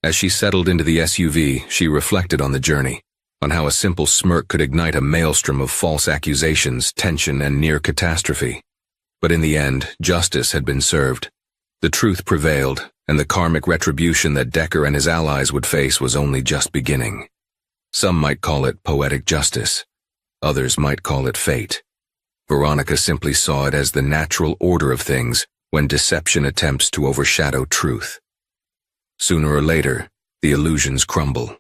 As she settled into the SUV, she reflected on the journey, on how a simple smirk could ignite a maelstrom of false accusations, tension, and near catastrophe. But in the end, justice had been served. The truth prevailed, and the karmic retribution that Decker and his allies would face was only just beginning. Some might call it poetic justice. Others might call it fate. Veronica simply saw it as the natural order of things when deception attempts to overshadow truth. Sooner or later, the illusions crumble.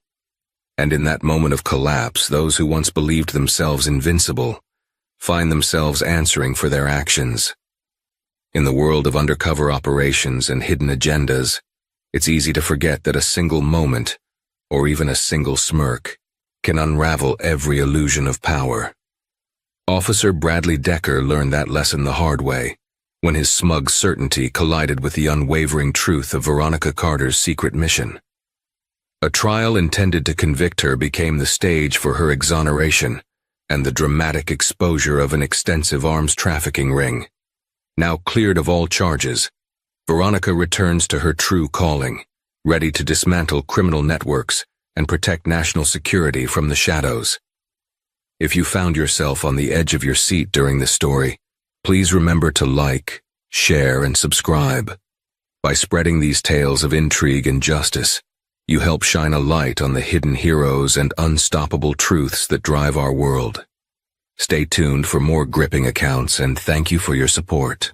And in that moment of collapse, those who once believed themselves invincible find themselves answering for their actions. In the world of undercover operations and hidden agendas, it's easy to forget that a single moment, or even a single smirk, can unravel every illusion of power. Officer Bradley Decker learned that lesson the hard way, when his smug certainty collided with the unwavering truth of Veronica Carter's secret mission. A trial intended to convict her became the stage for her exoneration and the dramatic exposure of an extensive arms trafficking ring. Now cleared of all charges, Veronica returns to her true calling, ready to dismantle criminal networks and protect national security from the shadows. If you found yourself on the edge of your seat during this story, please remember to like, share, and subscribe. By spreading these tales of intrigue and justice, you help shine a light on the hidden heroes and unstoppable truths that drive our world. Stay tuned for more gripping accounts, and thank you for your support.